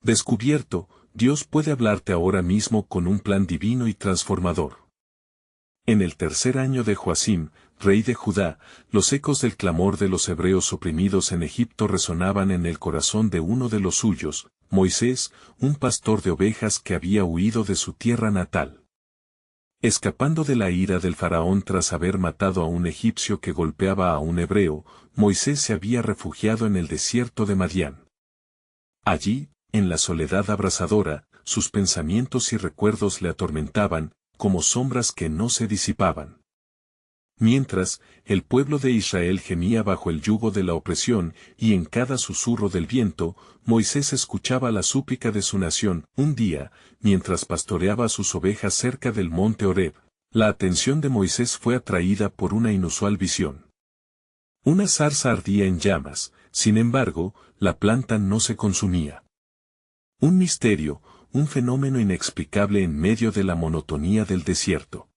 Descubierto, Dios puede hablarte ahora mismo con un plan divino y transformador. En el tercer año de Joacim, rey de Judá, los ecos del clamor de los hebreos oprimidos en Egipto resonaban en el corazón de uno de los suyos, Moisés, un pastor de ovejas que había huido de su tierra natal. Escapando de la ira del faraón tras haber matado a un egipcio que golpeaba a un hebreo, Moisés se había refugiado en el desierto de Madián. Allí, en la soledad abrasadora, sus pensamientos y recuerdos le atormentaban, como sombras que no se disipaban. Mientras, el pueblo de Israel gemía bajo el yugo de la opresión, y en cada susurro del viento, Moisés escuchaba la súplica de su nación. Un día, mientras pastoreaba sus ovejas cerca del monte Horeb, la atención de Moisés fue atraída por una inusual visión. Una zarza ardía en llamas, sin embargo, la planta no se consumía. Un misterio, un fenómeno inexplicable en medio de la monotonía del desierto.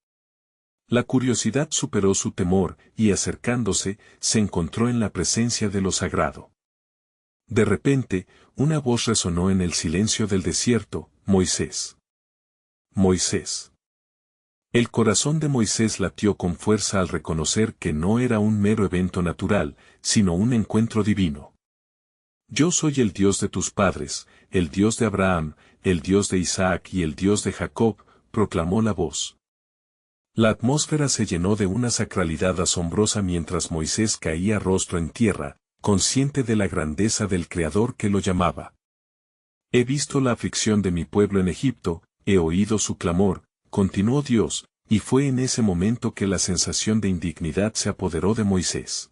La curiosidad superó su temor, y acercándose, se encontró en la presencia de lo sagrado. De repente, una voz resonó en el silencio del desierto: Moisés. Moisés. El corazón de Moisés latió con fuerza al reconocer que no era un mero evento natural, sino un encuentro divino. Yo soy el Dios de tus padres, el Dios de Abraham, el Dios de Isaac y el Dios de Jacob, proclamó la voz. La atmósfera se llenó de una sacralidad asombrosa mientras Moisés caía rostro en tierra, consciente de la grandeza del Creador que lo llamaba. He visto la aflicción de mi pueblo en Egipto, he oído su clamor, continuó Dios, y fue en ese momento que la sensación de indignidad se apoderó de Moisés.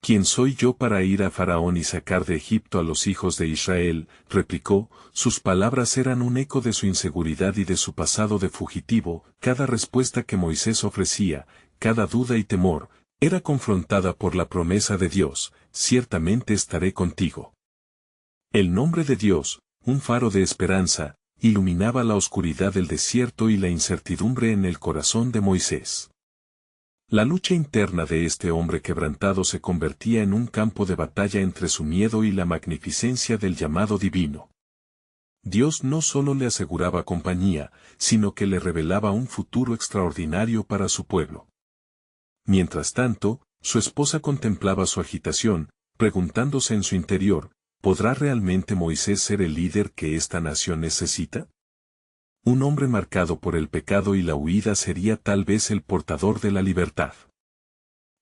¿Quién soy yo para ir a Faraón y sacar de Egipto a los hijos de Israel?, replicó. Sus palabras eran un eco de su inseguridad y de su pasado de fugitivo. Cada respuesta que Moisés ofrecía, cada duda y temor, era confrontada por la promesa de Dios: ciertamente estaré contigo. El nombre de Dios, un faro de esperanza, iluminaba la oscuridad del desierto y la incertidumbre en el corazón de Moisés. La lucha interna de este hombre quebrantado se convertía en un campo de batalla entre su miedo y la magnificencia del llamado divino. Dios no solo le aseguraba compañía, sino que le revelaba un futuro extraordinario para su pueblo. Mientras tanto, su esposa contemplaba su agitación, preguntándose en su interior: ¿podrá realmente Moisés ser el líder que esta nación necesita? Un hombre marcado por el pecado y la huida sería tal vez el portador de la libertad.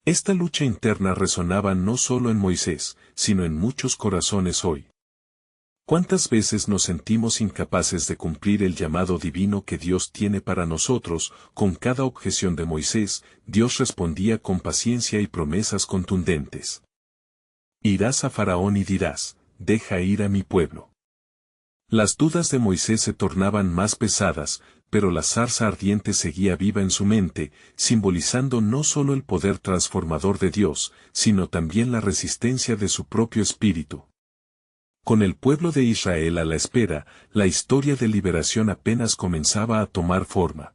Esta lucha interna resonaba no solo en Moisés, sino en muchos corazones hoy. ¿Cuántas veces nos sentimos incapaces de cumplir el llamado divino que Dios tiene para nosotros? Con cada objeción de Moisés, Dios respondía con paciencia y promesas contundentes. Irás a Faraón y dirás: deja ir a mi pueblo. Las dudas de Moisés se tornaban más pesadas, pero la zarza ardiente seguía viva en su mente, simbolizando no solo el poder transformador de Dios, sino también la resistencia de su propio espíritu. Con el pueblo de Israel a la espera, la historia de liberación apenas comenzaba a tomar forma.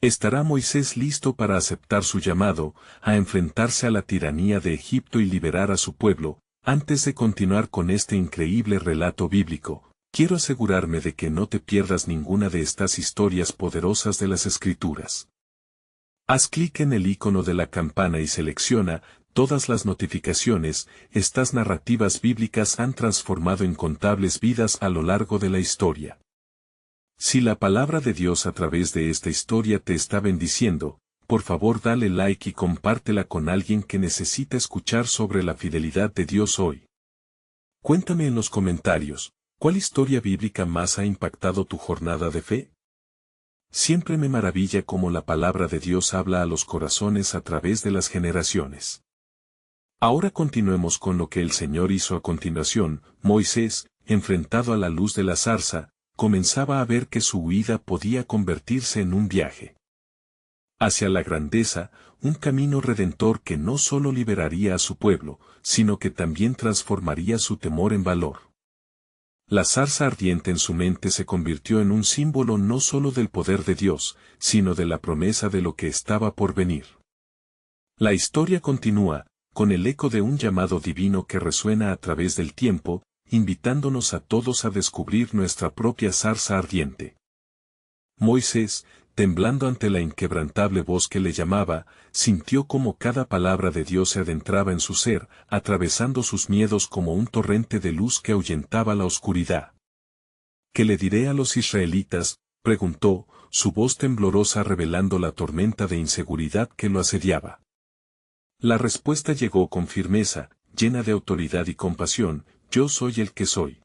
¿Estará Moisés listo para aceptar su llamado, a enfrentarse a la tiranía de Egipto y liberar a su pueblo? Antes de continuar con este increíble relato bíblico, quiero asegurarme de que no te pierdas ninguna de estas historias poderosas de las Escrituras. Haz clic en el icono de la campana y selecciona todas las notificaciones. Estas narrativas bíblicas han transformado incontables vidas a lo largo de la historia. Si la palabra de Dios a través de esta historia te está bendiciendo, por favor dale like y compártela con alguien que necesita escuchar sobre la fidelidad de Dios hoy. Cuéntame en los comentarios: ¿cuál historia bíblica más ha impactado tu jornada de fe? Siempre me maravilla cómo la palabra de Dios habla a los corazones a través de las generaciones. Ahora continuemos con lo que el Señor hizo a continuación. Moisés, enfrentado a la luz de la zarza, comenzaba a ver que su huida podía convertirse en un viaje hacia la grandeza, un camino redentor que no solo liberaría a su pueblo, sino que también transformaría su temor en valor. La zarza ardiente en su mente se convirtió en un símbolo no solo del poder de Dios, sino de la promesa de lo que estaba por venir. La historia continúa, con el eco de un llamado divino que resuena a través del tiempo, invitándonos a todos a descubrir nuestra propia zarza ardiente. Moisés, temblando ante la inquebrantable voz que le llamaba, sintió como cada palabra de Dios se adentraba en su ser, atravesando sus miedos como un torrente de luz que ahuyentaba la oscuridad. ¿Qué le diré a los israelitas?, preguntó, su voz temblorosa revelando la tormenta de inseguridad que lo asediaba. La respuesta llegó con firmeza, llena de autoridad y compasión: yo soy el que soy.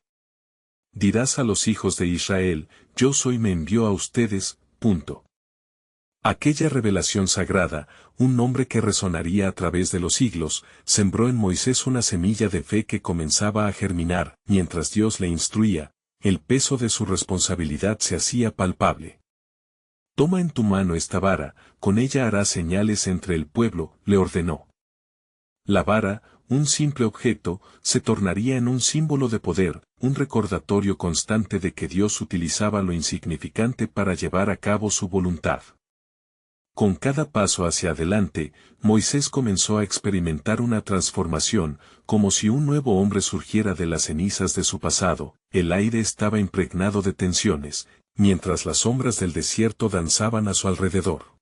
Dirás a los hijos de Israel: yo soy me envió a ustedes, punto. Aquella revelación sagrada, un nombre que resonaría a través de los siglos, sembró en Moisés una semilla de fe que comenzaba a germinar. Mientras Dios le instruía, el peso de su responsabilidad se hacía palpable. Toma en tu mano esta vara, con ella harás señales entre el pueblo, le ordenó. La vara, un simple objeto, se tornaría en un símbolo de poder, un recordatorio constante de que Dios utilizaba lo insignificante para llevar a cabo su voluntad. Con cada paso hacia adelante, Moisés comenzó a experimentar una transformación, como si un nuevo hombre surgiera de las cenizas de su pasado. El aire estaba impregnado de tensiones, mientras las sombras del desierto danzaban a su alrededor.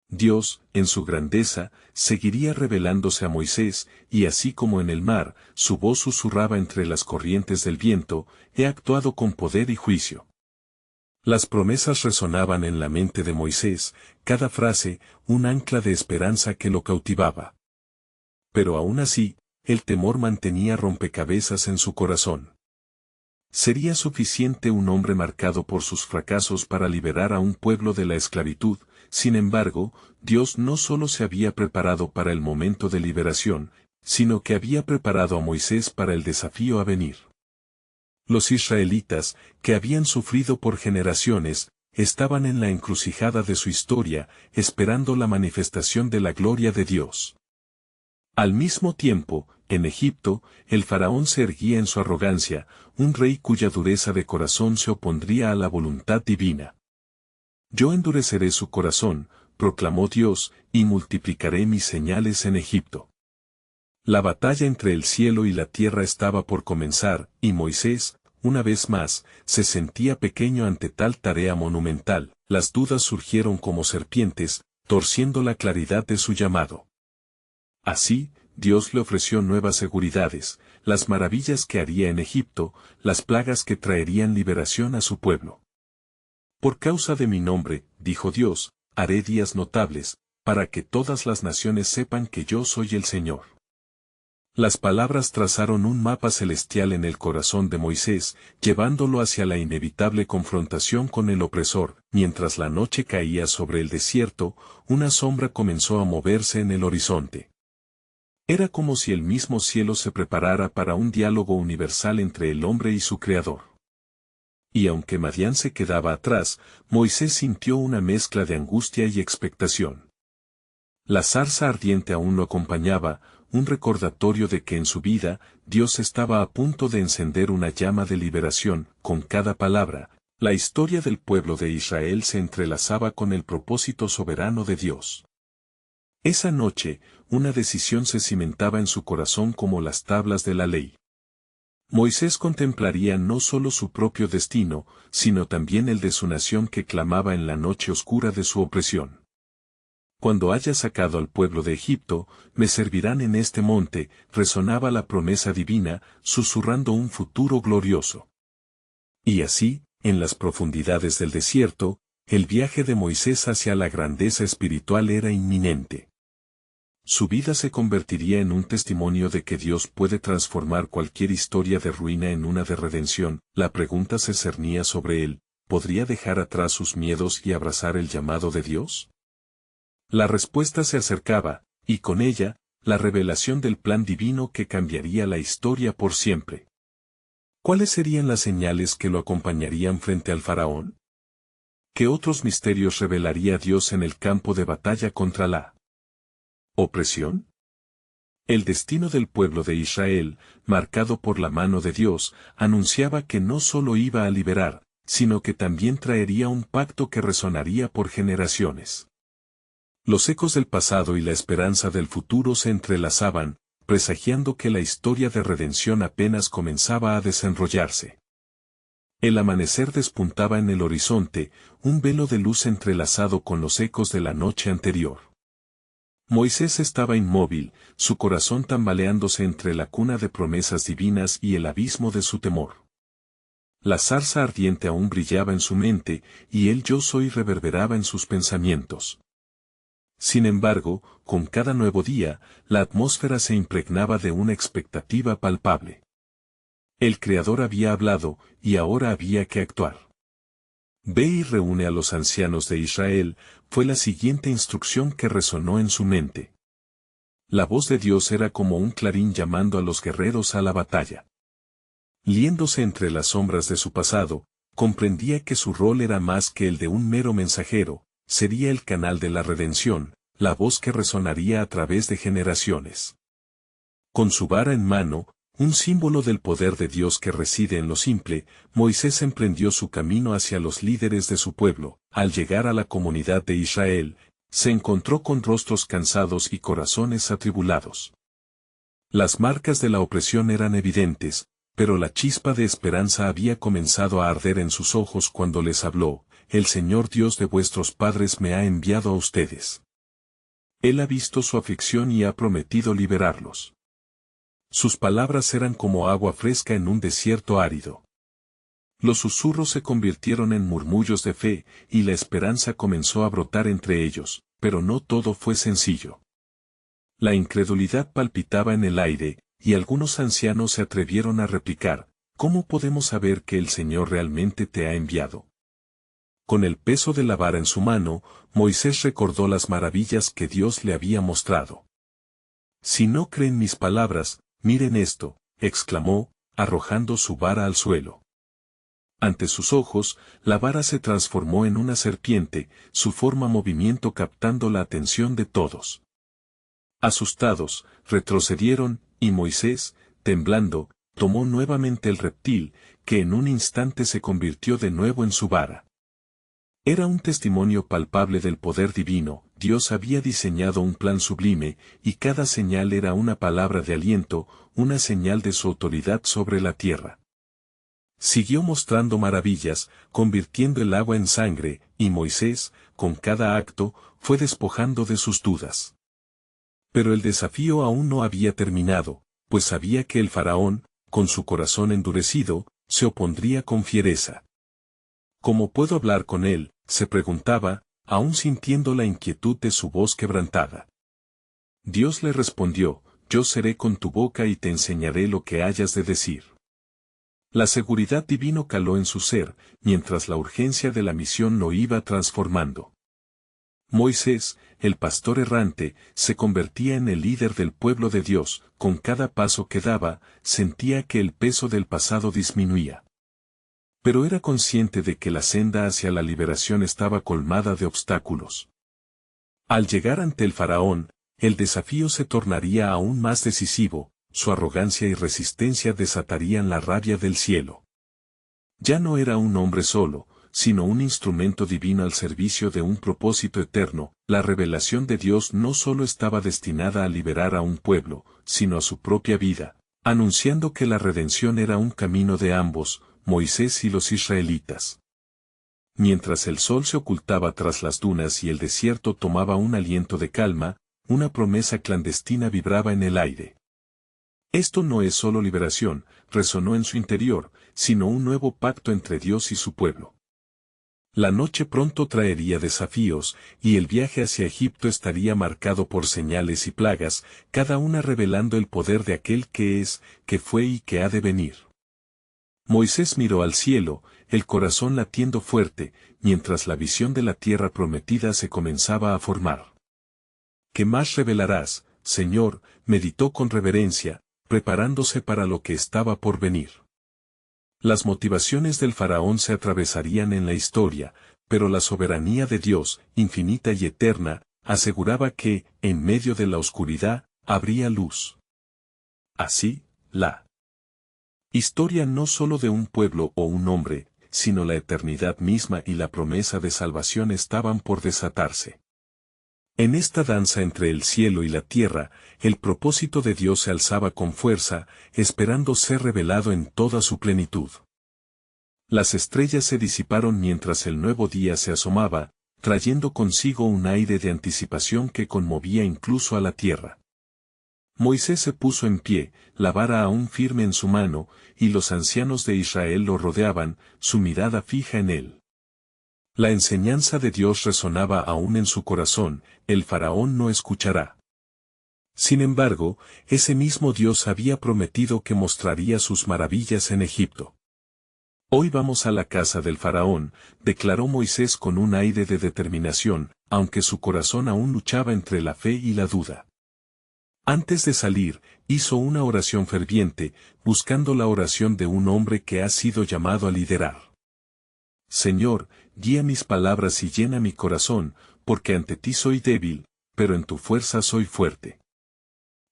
Dios, en su grandeza, seguiría revelándose a Moisés, y así como en el mar, su voz susurraba entre las corrientes del viento: he actuado con poder y juicio. Las promesas resonaban en la mente de Moisés, cada frase, un ancla de esperanza que lo cautivaba. Pero aún así, el temor mantenía rompecabezas en su corazón. ¿Sería suficiente un hombre marcado por sus fracasos para liberar a un pueblo de la esclavitud? Sin embargo, Dios no solo se había preparado para el momento de liberación, sino que había preparado a Moisés para el desafío a venir. Los israelitas, que habían sufrido por generaciones, estaban en la encrucijada de su historia, esperando la manifestación de la gloria de Dios. Al mismo tiempo, en Egipto, el faraón se erguía en su arrogancia, un rey cuya dureza de corazón se opondría a la voluntad divina. Yo endureceré su corazón, proclamó Dios, y multiplicaré mis señales en Egipto. La batalla entre el cielo y la tierra estaba por comenzar, y Moisés, una vez más, se sentía pequeño ante tal tarea monumental. Las dudas surgieron como serpientes, torciendo la claridad de su llamado. Así, Dios le ofreció nuevas seguridades, las maravillas que haría en Egipto, las plagas que traerían liberación a su pueblo. Por causa de mi nombre, dijo Dios, haré días notables, para que todas las naciones sepan que yo soy el Señor. Las palabras trazaron un mapa celestial en el corazón de Moisés, llevándolo hacia la inevitable confrontación con el opresor. Mientras la noche caía sobre el desierto, una sombra comenzó a moverse en el horizonte. Era como si el mismo cielo se preparara para un diálogo universal entre el hombre y su Creador. Y aunque Madián se quedaba atrás, Moisés sintió una mezcla de angustia y expectación. La zarza ardiente aún lo acompañaba, un recordatorio de que en su vida, Dios estaba a punto de encender una llama de liberación. Con cada palabra, la historia del pueblo de Israel se entrelazaba con el propósito soberano de Dios. Esa noche, una decisión se cimentaba en su corazón como las tablas de la ley. Moisés contemplaría no solo su propio destino, sino también el de su nación que clamaba en la noche oscura de su opresión. Cuando haya sacado al pueblo de Egipto, me servirán en este monte, resonaba la promesa divina, susurrando un futuro glorioso. Y así, en las profundidades del desierto, el viaje de Moisés hacia la grandeza espiritual era inminente. Su vida se convertiría en un testimonio de que Dios puede transformar cualquier historia de ruina en una de redención. La pregunta se cernía sobre él: ¿podría dejar atrás sus miedos y abrazar el llamado de Dios? La respuesta se acercaba, y con ella, la revelación del plan divino que cambiaría la historia por siempre. ¿Cuáles serían las señales que lo acompañarían frente al faraón? ¿Qué otros misterios revelaría Dios en el campo de batalla contra la opresión? El destino del pueblo de Israel, marcado por la mano de Dios, anunciaba que no solo iba a liberar, sino que también traería un pacto que resonaría por generaciones. Los ecos del pasado y la esperanza del futuro se entrelazaban, presagiando que la historia de redención apenas comenzaba a desenrollarse. El amanecer despuntaba en el horizonte, un velo de luz entrelazado con los ecos de la noche anterior. Moisés estaba inmóvil, su corazón tambaleándose entre la cuna de promesas divinas y el abismo de su temor. La zarza ardiente aún brillaba en su mente, y el yo soy reverberaba en sus pensamientos. Sin embargo, con cada nuevo día, la atmósfera se impregnaba de una expectativa palpable. El Creador había hablado, y ahora había que actuar. Ve y reúne a los ancianos de Israel, fue la siguiente instrucción que resonó en su mente. La voz de Dios era como un clarín llamando a los guerreros a la batalla. Liéndose entre las sombras de su pasado, comprendía que su rol era más que el de un mero mensajero, sería el canal de la redención, la voz que resonaría a través de generaciones. Con su vara en mano, un símbolo del poder de Dios que reside en lo simple, Moisés emprendió su camino hacia los líderes de su pueblo. Al llegar a la comunidad de Israel, se encontró con rostros cansados y corazones atribulados. Las marcas de la opresión eran evidentes, pero la chispa de esperanza había comenzado a arder en sus ojos cuando les habló: el Señor Dios de vuestros padres me ha enviado a ustedes. Él ha visto su aflicción y ha prometido liberarlos. Sus palabras eran como agua fresca en un desierto árido. Los susurros se convirtieron en murmullos de fe, y la esperanza comenzó a brotar entre ellos, pero no todo fue sencillo. La incredulidad palpitaba en el aire, y algunos ancianos se atrevieron a replicar: ¿cómo podemos saber que el Señor realmente te ha enviado? Con el peso de la vara en su mano, Moisés recordó las maravillas que Dios le había mostrado. Si no creen mis palabras, miren esto, exclamó, arrojando su vara al suelo. Ante sus ojos, la vara se transformó en una serpiente, su forma movimiento captando la atención de todos. Asustados, retrocedieron, y Moisés, temblando, tomó nuevamente el reptil, que en un instante se convirtió de nuevo en su vara. Era un testimonio palpable del poder divino. Dios había diseñado un plan sublime, y cada señal era una palabra de aliento, una señal de su autoridad sobre la tierra. Siguió mostrando maravillas, convirtiendo el agua en sangre, y Moisés, con cada acto, fue despojando de sus dudas. Pero el desafío aún no había terminado, pues sabía que el faraón, con su corazón endurecido, se opondría con fiereza. ¿Cómo puedo hablar con él?, se preguntaba, aún sintiendo la inquietud de su voz quebrantada. Dios le respondió: yo seré con tu boca y te enseñaré lo que hayas de decir. La seguridad divina caló en su ser, mientras la urgencia de la misión lo iba transformando. Moisés, el pastor errante, se convertía en el líder del pueblo de Dios. Con cada paso que daba, sentía que el peso del pasado disminuía. Pero era consciente de que la senda hacia la liberación estaba colmada de obstáculos. Al llegar ante el faraón, el desafío se tornaría aún más decisivo, su arrogancia y resistencia desatarían la rabia del cielo. Ya no era un hombre solo, sino un instrumento divino al servicio de un propósito eterno. La revelación de Dios no solo estaba destinada a liberar a un pueblo, sino a su propia vida, anunciando que la redención era un camino de ambos, Moisés y los israelitas. Mientras el sol se ocultaba tras las dunas y el desierto tomaba un aliento de calma, una promesa clandestina vibraba en el aire. Esto no es solo liberación, resonó en su interior, sino un nuevo pacto entre Dios y su pueblo. La noche pronto traería desafíos, y el viaje hacia Egipto estaría marcado por señales y plagas, cada una revelando el poder de aquel que es, que fue y que ha de venir. Moisés miró al cielo, el corazón latiendo fuerte, mientras la visión de la tierra prometida se comenzaba a formar. ¿Qué más revelarás, Señor?, meditó con reverencia, preparándose para lo que estaba por venir. Las motivaciones del faraón se atravesarían en la historia, pero la soberanía de Dios, infinita y eterna, aseguraba que, en medio de la oscuridad, habría luz. Así, la historia no solo de un pueblo o un hombre, sino la eternidad misma y la promesa de salvación estaban por desatarse. En esta danza entre el cielo y la tierra, el propósito de Dios se alzaba con fuerza, esperando ser revelado en toda su plenitud. Las estrellas se disiparon mientras el nuevo día se asomaba, trayendo consigo un aire de anticipación que conmovía incluso a la tierra. Moisés se puso en pie, la vara aún firme en su mano, y los ancianos de Israel lo rodeaban, su mirada fija en él. La enseñanza de Dios resonaba aún en su corazón, el faraón no escuchará. Sin embargo, ese mismo Dios había prometido que mostraría sus maravillas en Egipto. Hoy vamos a la casa del faraón, declaró Moisés con un aire de determinación, aunque su corazón aún luchaba entre la fe y la duda. Antes de salir, hizo una oración ferviente, buscando la oración de un hombre que ha sido llamado a liderar. Señor, guía mis palabras y llena mi corazón, porque ante ti soy débil, pero en tu fuerza soy fuerte.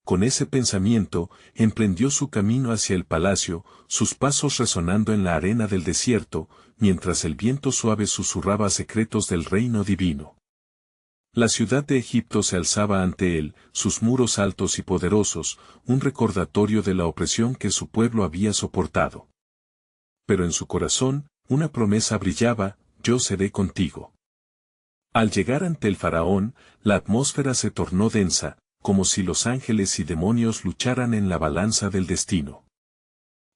Con ese pensamiento, emprendió su camino hacia el palacio, sus pasos resonando en la arena del desierto, mientras el viento suave susurraba secretos del reino divino. La ciudad de Egipto se alzaba ante él, sus muros altos y poderosos, un recordatorio de la opresión que su pueblo había soportado. Pero en su corazón, una promesa brillaba: yo seré contigo. Al llegar ante el faraón, la atmósfera se tornó densa, como si los ángeles y demonios lucharan en la balanza del destino.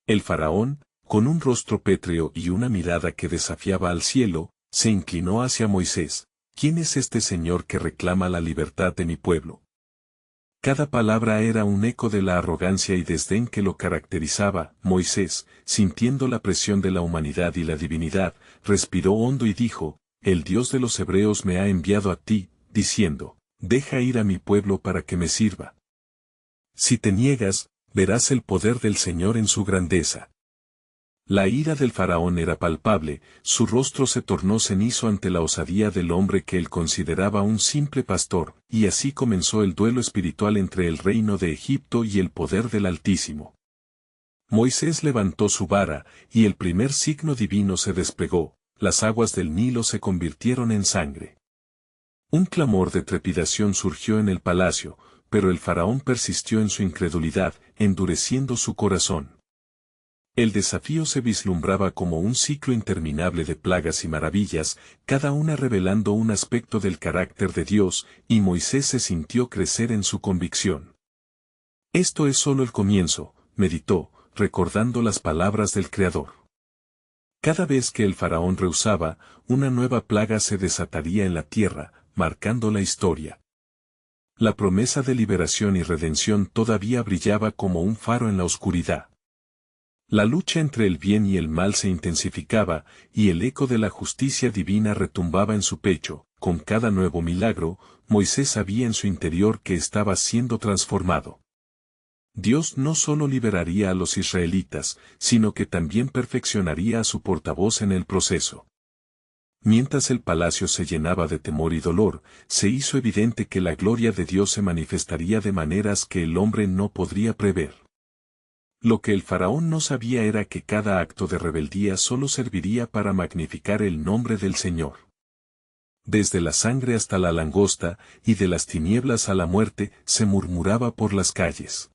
El faraón, con un rostro pétreo y una mirada que desafiaba al cielo, se inclinó hacia Moisés. ¿Quién es este Señor que reclama la libertad de mi pueblo? Cada palabra era un eco de la arrogancia y desdén que lo caracterizaba. Moisés, sintiendo la presión de la humanidad y la divinidad, respiró hondo y dijo: el Dios de los hebreos me ha enviado a ti, diciendo: deja ir a mi pueblo para que me sirva. Si te niegas, verás el poder del Señor en su grandeza. La ira del faraón era palpable, su rostro se tornó cenizo ante la osadía del hombre que él consideraba un simple pastor, y así comenzó el duelo espiritual entre el reino de Egipto y el poder del Altísimo. Moisés levantó su vara, y el primer signo divino se desplegó: las aguas del Nilo se convirtieron en sangre. Un clamor de trepidación surgió en el palacio, pero el faraón persistió en su incredulidad, endureciendo su corazón. El desafío se vislumbraba como un ciclo interminable de plagas y maravillas, cada una revelando un aspecto del carácter de Dios, y Moisés se sintió crecer en su convicción. Esto es solo el comienzo, meditó, recordando las palabras del Creador. Cada vez que el faraón rehusaba, una nueva plaga se desataría en la tierra, marcando la historia. La promesa de liberación y redención todavía brillaba como un faro en la oscuridad. La lucha entre el bien y el mal se intensificaba, y el eco de la justicia divina retumbaba en su pecho. Con cada nuevo milagro, Moisés sabía en su interior que estaba siendo transformado. Dios no solo liberaría a los israelitas, sino que también perfeccionaría a su portavoz en el proceso. Mientras el palacio se llenaba de temor y dolor, se hizo evidente que la gloria de Dios se manifestaría de maneras que el hombre no podría prever. Lo que el faraón no sabía era que cada acto de rebeldía solo serviría para magnificar el nombre del Señor. Desde la sangre hasta la langosta, y de las tinieblas a la muerte, se murmuraba por las calles.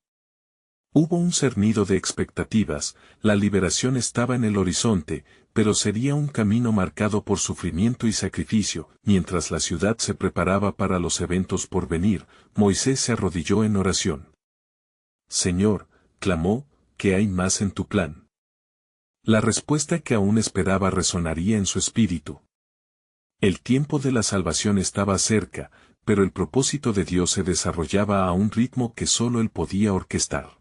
Hubo un cernido de expectativas, la liberación estaba en el horizonte, pero sería un camino marcado por sufrimiento y sacrificio. Mientras la ciudad se preparaba para los eventos por venir, Moisés se arrodilló en oración. Señor, clamó, ¿qué hay más en tu plan? La respuesta que aún esperaba resonaría en su espíritu. El tiempo de la salvación estaba cerca, pero el propósito de Dios se desarrollaba a un ritmo que solo Él podía orquestar.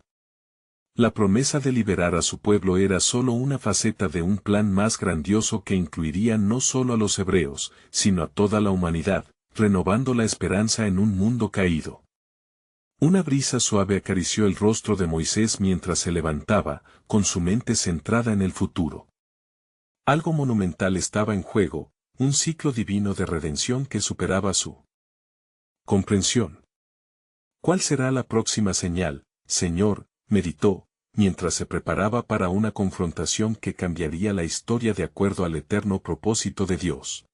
La promesa de liberar a su pueblo era solo una faceta de un plan más grandioso que incluiría no solo a los hebreos, sino a toda la humanidad, renovando la esperanza en un mundo caído. Una brisa suave acarició el rostro de Moisés mientras se levantaba, con su mente centrada en el futuro. Algo monumental estaba en juego, un ciclo divino de redención que superaba su comprensión. ¿Cuál será la próxima señal, Señor?, meditó, mientras se preparaba para una confrontación que cambiaría la historia de acuerdo al eterno propósito de Dios.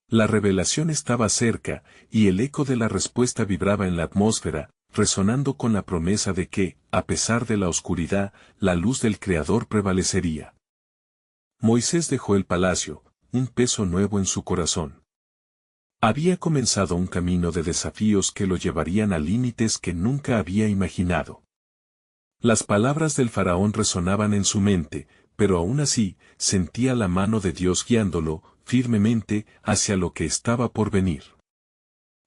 La revelación estaba cerca, y el eco de la respuesta vibraba en la atmósfera, resonando con la promesa de que, a pesar de la oscuridad, la luz del Creador prevalecería. Moisés dejó el palacio, un peso nuevo en su corazón. Había comenzado un camino de desafíos que lo llevarían a límites que nunca había imaginado. Las palabras del faraón resonaban en su mente, pero aún así, sentía la mano de Dios guiándolo, firmemente, hacia lo que estaba por venir.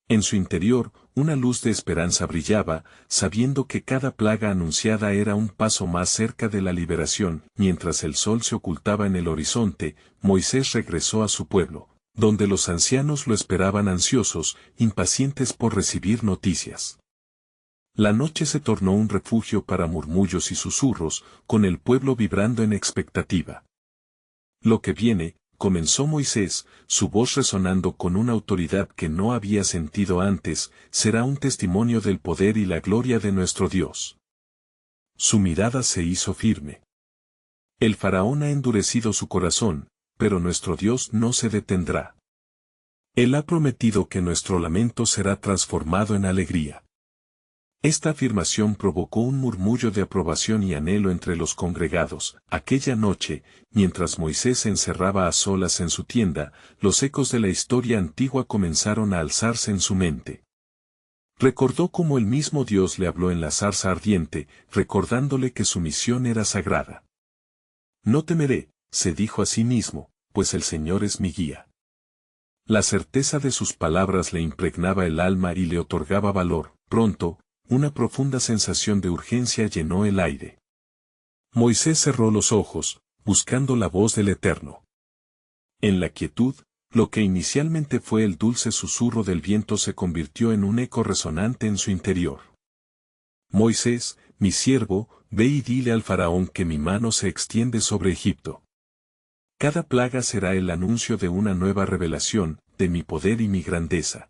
En su interior, una luz de esperanza brillaba, sabiendo que cada plaga anunciada era un paso más cerca de la liberación. Mientras el sol se ocultaba en el horizonte, Moisés regresó a su pueblo, donde los ancianos lo esperaban ansiosos, impacientes por recibir noticias. La noche se tornó un refugio para murmullos y susurros, con el pueblo vibrando en expectativa. Lo que viene, comenzó Moisés, su voz resonando con una autoridad que no había sentido antes, será un testimonio del poder y la gloria de nuestro Dios. Su mirada se hizo firme. El faraón ha endurecido su corazón, pero nuestro Dios no se detendrá. Él ha prometido que nuestro lamento será transformado en alegría. Esta afirmación provocó un murmullo de aprobación y anhelo entre los congregados. Aquella noche, mientras Moisés se encerraba a solas en su tienda, los ecos de la historia antigua comenzaron a alzarse en su mente. Recordó cómo el mismo Dios le habló en la zarza ardiente, recordándole que su misión era sagrada. No temeré, se dijo a sí mismo, pues el Señor es mi guía. La certeza de sus palabras le impregnaba el alma y le otorgaba valor. Pronto, una profunda sensación de urgencia llenó el aire. Moisés cerró los ojos, buscando la voz del Eterno. En la quietud, lo que inicialmente fue el dulce susurro del viento se convirtió en un eco resonante en su interior. Moisés, mi siervo, ve y dile al faraón que mi mano se extiende sobre Egipto. Cada plaga será el anuncio de una nueva revelación, de mi poder y mi grandeza.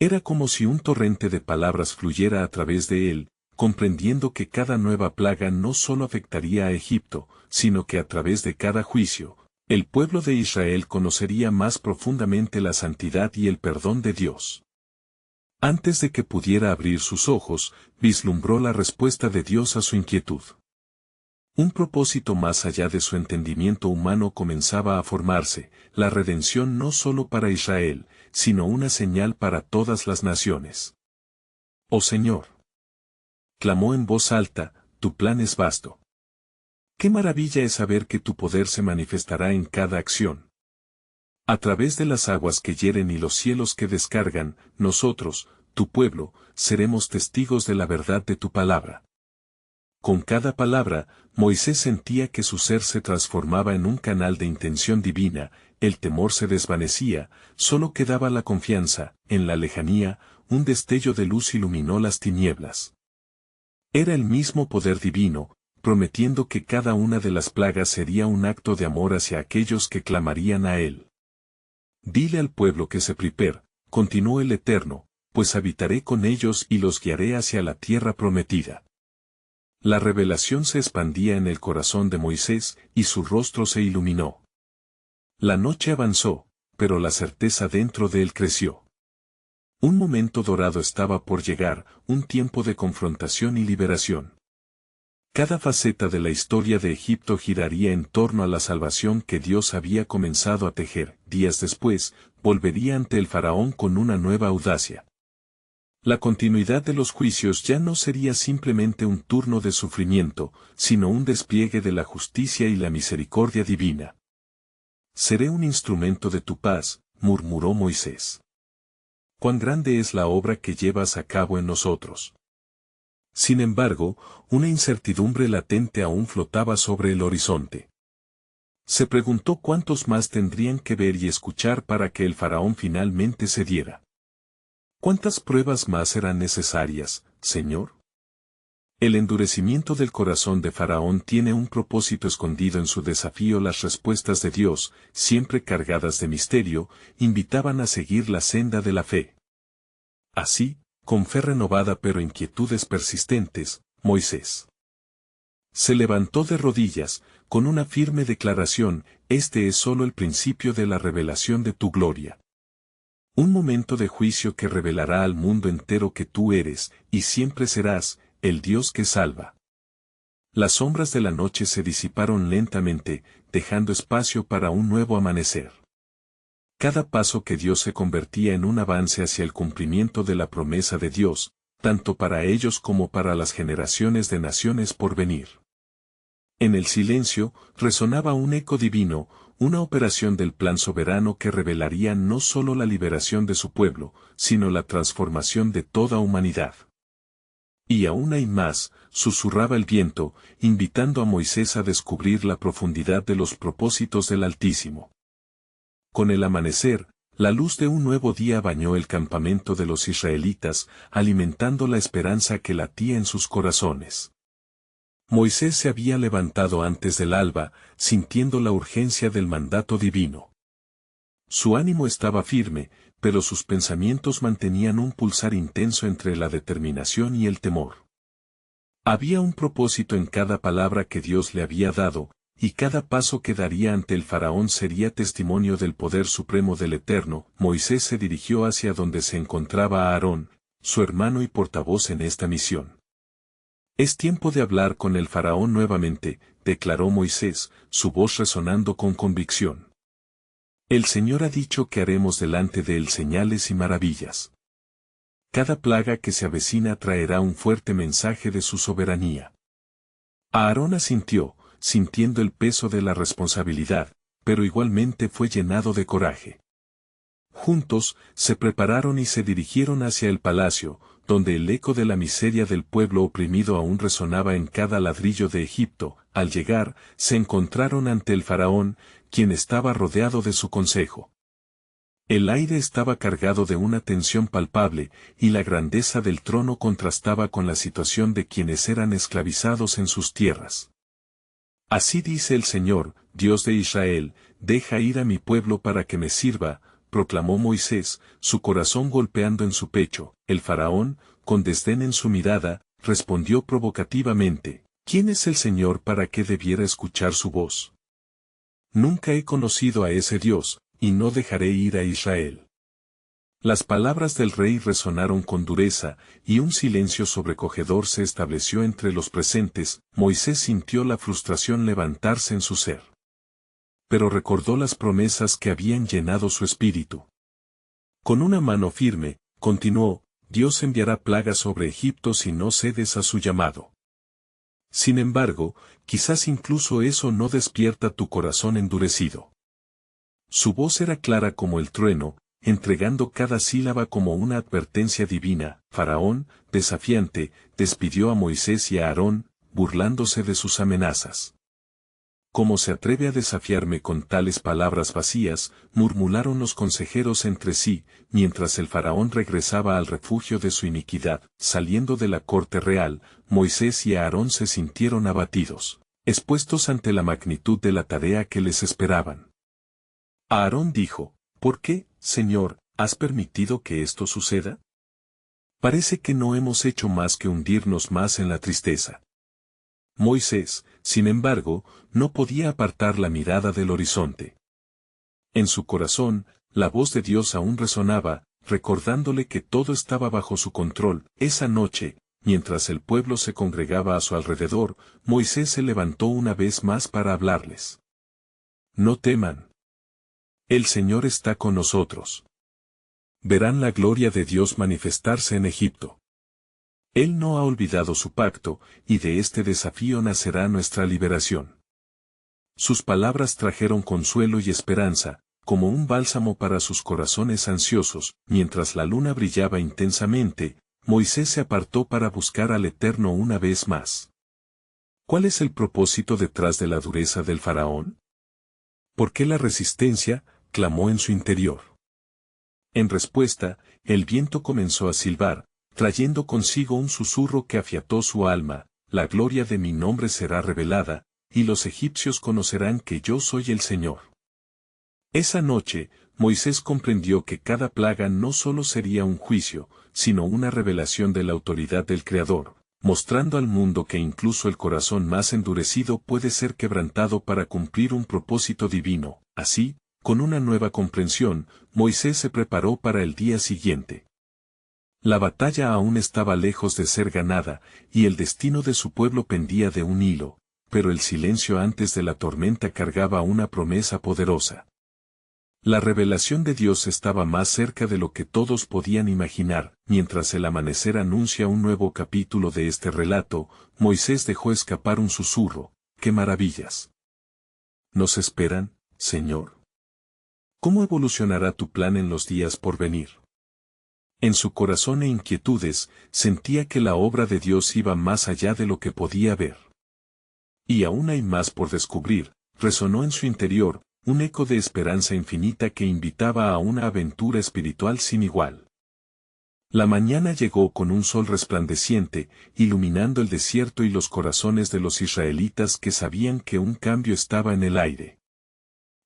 Era como si un torrente de palabras fluyera a través de él, comprendiendo que cada nueva plaga no solo afectaría a Egipto, sino que a través de cada juicio, el pueblo de Israel conocería más profundamente la santidad y el perdón de Dios. Antes de que pudiera abrir sus ojos, vislumbró la respuesta de Dios a su inquietud. Un propósito más allá de su entendimiento humano comenzaba a formarse, la redención no solo para Israel, sino una señal para todas las naciones. Oh Señor, clamó en voz alta, tu plan es vasto. Qué maravilla es saber que tu poder se manifestará en cada acción. A través de las aguas que hieren y los cielos que descargan, nosotros, tu pueblo, seremos testigos de la verdad de tu palabra. Con cada palabra, Moisés sentía que su ser se transformaba en un canal de intención divina, el temor se desvanecía, solo quedaba la confianza. En la lejanía, un destello de luz iluminó las tinieblas. Era el mismo poder divino, prometiendo que cada una de las plagas sería un acto de amor hacia aquellos que clamarían a él. Dile al pueblo que se prepare, continuó el Eterno, pues habitaré con ellos y los guiaré hacia la tierra prometida. La revelación se expandía en el corazón de Moisés, y su rostro se iluminó. La noche avanzó, pero la certeza dentro de él creció. Un momento dorado estaba por llegar, un tiempo de confrontación y liberación. Cada faceta de la historia de Egipto giraría en torno a la salvación que Dios había comenzado a tejer. Días después, volvería ante el faraón con una nueva audacia. La continuidad de los juicios ya no sería simplemente un turno de sufrimiento, sino un despliegue de la justicia y la misericordia divina. Seré un instrumento de tu paz, murmuró Moisés. Cuán grande es la obra que llevas a cabo en nosotros. Sin embargo, una incertidumbre latente aún flotaba sobre el horizonte. Se preguntó cuántos más tendrían que ver y escuchar para que el faraón finalmente cediera. ¿Cuántas pruebas más eran necesarias, Señor? El endurecimiento del corazón de Faraón tiene un propósito escondido en su desafío. Las respuestas de Dios, siempre cargadas de misterio, invitaban a seguir la senda de la fe. Así, con fe renovada pero inquietudes persistentes, Moisés se levantó de rodillas, con una firme declaración: este es solo el principio de la revelación de tu gloria. Un momento de juicio que revelará al mundo entero que tú eres, y siempre serás, el Dios que salva. Las sombras de la noche se disiparon lentamente, dejando espacio para un nuevo amanecer. Cada paso que Dios se convertía en un avance hacia el cumplimiento de la promesa de Dios, tanto para ellos como para las generaciones de naciones por venir. En el silencio, resonaba un eco divino, una operación del plan soberano que revelaría no solo la liberación de su pueblo, sino la transformación de toda humanidad. Y aún hay más, susurraba el viento, invitando a Moisés a descubrir la profundidad de los propósitos del Altísimo. Con el amanecer, la luz de un nuevo día bañó el campamento de los israelitas, alimentando la esperanza que latía en sus corazones. Moisés se había levantado antes del alba, sintiendo la urgencia del mandato divino. Su ánimo estaba firme, pero sus pensamientos mantenían un pulsar intenso entre la determinación y el temor. Había un propósito en cada palabra que Dios le había dado, y cada paso que daría ante el faraón sería testimonio del poder supremo del Eterno. Moisés se dirigió hacia donde se encontraba Aarón, su hermano y portavoz en esta misión. Es tiempo de hablar con el faraón nuevamente, declaró Moisés, su voz resonando con convicción. El Señor ha dicho que haremos delante de él señales y maravillas. Cada plaga que se avecina traerá un fuerte mensaje de su soberanía. Aarón asintió, sintiendo el peso de la responsabilidad, pero igualmente fue llenado de coraje. Juntos, se prepararon y se dirigieron hacia el palacio, donde el eco de la miseria del pueblo oprimido aún resonaba en cada ladrillo de Egipto. Al llegar, se encontraron ante el faraón, quien estaba rodeado de su consejo. El aire estaba cargado de una tensión palpable, y la grandeza del trono contrastaba con la situación de quienes eran esclavizados en sus tierras. Así dice el Señor, Dios de Israel, deja ir a mi pueblo para que me sirva, proclamó Moisés, su corazón golpeando en su pecho. El faraón, con desdén en su mirada, respondió provocativamente, ¿quién es el Señor para que debiera escuchar su voz? Nunca he conocido a ese Dios, y no dejaré ir a Israel. Las palabras del rey resonaron con dureza, y un silencio sobrecogedor se estableció entre los presentes. Moisés sintió la frustración levantarse en su ser. Pero recordó las promesas que habían llenado su espíritu. Con una mano firme, continuó, Dios enviará plagas sobre Egipto si no cedes a su llamado. Sin embargo, quizás incluso eso no despierta tu corazón endurecido. Su voz era clara como el trueno, entregando cada sílaba como una advertencia divina. Faraón, desafiante, despidió a Moisés y a Aarón, burlándose de sus amenazas. ¿Cómo se atreve a desafiarme con tales palabras vacías?, murmuraron los consejeros entre sí, mientras el faraón regresaba al refugio de su iniquidad. Saliendo de la corte real, Moisés y Aarón se sintieron abatidos, expuestos ante la magnitud de la tarea que les esperaban. Aarón dijo, ¿por qué, Señor, has permitido que esto suceda? Parece que no hemos hecho más que hundirnos más en la tristeza. Moisés, sin embargo, no podía apartar la mirada del horizonte. En su corazón, la voz de Dios aún resonaba, recordándole que todo estaba bajo su control. Esa noche, mientras el pueblo se congregaba a su alrededor, Moisés se levantó una vez más para hablarles. No teman. El Señor está con nosotros. Verán la gloria de Dios manifestarse en Egipto. Él no ha olvidado su pacto, y de este desafío nacerá nuestra liberación. Sus palabras trajeron consuelo y esperanza, como un bálsamo para sus corazones ansiosos. Mientras la luna brillaba intensamente, Moisés se apartó para buscar al Eterno una vez más. ¿Cuál es el propósito detrás de la dureza del faraón? ¿Por qué la resistencia?, clamó en su interior. En respuesta, el viento comenzó a silbar, trayendo consigo un susurro que afiató su alma. La gloria de mi nombre será revelada, y los egipcios conocerán que yo soy el Señor. Esa noche, Moisés comprendió que cada plaga no solo sería un juicio, sino una revelación de la autoridad del Creador, mostrando al mundo que incluso el corazón más endurecido puede ser quebrantado para cumplir un propósito divino. Así, Con una nueva comprensión, Moisés se preparó para el día siguiente. La batalla aún estaba lejos de ser ganada, y el destino de su pueblo pendía de un hilo, pero el silencio antes de la tormenta cargaba una promesa poderosa. La revelación de Dios estaba más cerca de lo que todos podían imaginar. Mientras el amanecer anuncia un nuevo capítulo de este relato, Moisés dejó escapar un susurro: ¡qué maravillas nos esperan, Señor! ¿Cómo evolucionará tu plan en los días por venir? En su corazón e inquietudes, sentía que la obra de Dios iba más allá de lo que podía ver. Y aún hay más por descubrir. Resonó en su interior un eco de esperanza infinita que invitaba a una aventura espiritual sin igual. La mañana llegó con un sol resplandeciente, iluminando el desierto y los corazones de los israelitas que sabían que un cambio estaba en el aire.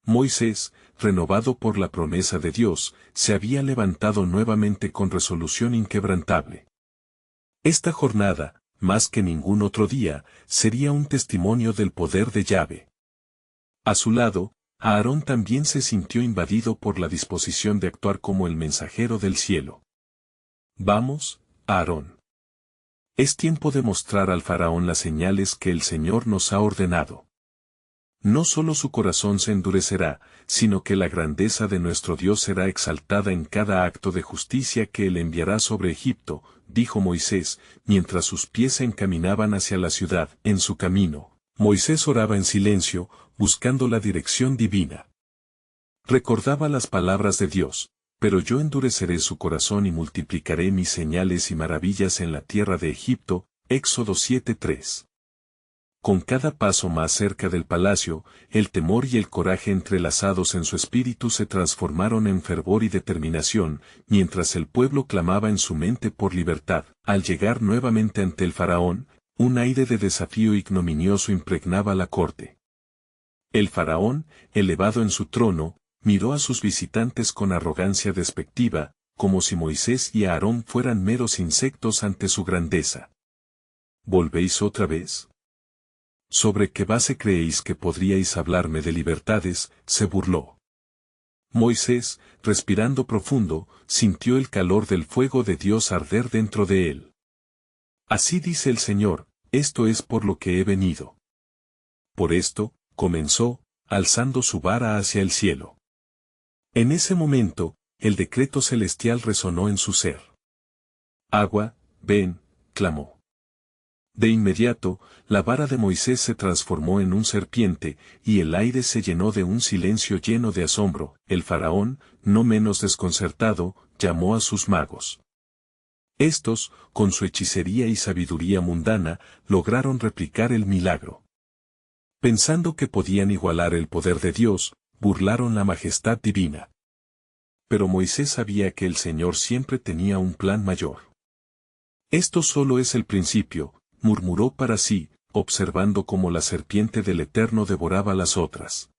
Moisés, renovado por la promesa de Dios, se había levantado nuevamente con resolución inquebrantable. Esta jornada, más que ningún otro día, sería un testimonio del poder de Yahvé. A su lado, Aarón también se sintió invadido por la disposición de actuar como el mensajero del cielo. Vamos, Aarón. Es tiempo de mostrar al faraón las señales que el Señor nos ha ordenado. No solo su corazón se endurecerá, sino que la grandeza de nuestro Dios será exaltada en cada acto de justicia que Él enviará sobre Egipto, dijo Moisés, mientras sus pies se encaminaban hacia la ciudad. En su camino, Moisés oraba en silencio, buscando la dirección divina. Recordaba las palabras de Dios: pero yo endureceré su corazón y multiplicaré mis señales y maravillas en la tierra de Egipto. Éxodo 7:3. Con cada paso más cerca del palacio, el temor y el coraje entrelazados en su espíritu se transformaron en fervor y determinación, mientras el pueblo clamaba en su mente por libertad. Al llegar nuevamente ante el faraón, un aire de desafío ignominioso impregnaba la corte. El faraón, elevado en su trono, miró a sus visitantes con arrogancia despectiva, como si Moisés y Aarón fueran meros insectos ante su grandeza. ¿Volvéis otra vez? ¿Sobre qué base creéis que podríais hablarme de libertades?, se burló. Moisés, respirando profundo, sintió el calor del fuego de Dios arder dentro de él. Así dice el Señor: esto es por lo que he venido. Por esto, comenzó, alzando su vara hacia el cielo. En ese momento, el decreto celestial resonó en su ser. Agua, ven, clamó. De inmediato, la vara de Moisés se transformó en un serpiente, y el aire se llenó de un silencio lleno de asombro. El faraón, no menos desconcertado, llamó a sus magos. Estos, con su hechicería y sabiduría mundana, lograron replicar el milagro. Pensando que podían igualar el poder de Dios, burlaron la majestad divina. Pero Moisés sabía que el Señor siempre tenía un plan mayor. Esto solo es el principio, murmuró para sí, observando cómo la serpiente del Eterno devoraba las otras.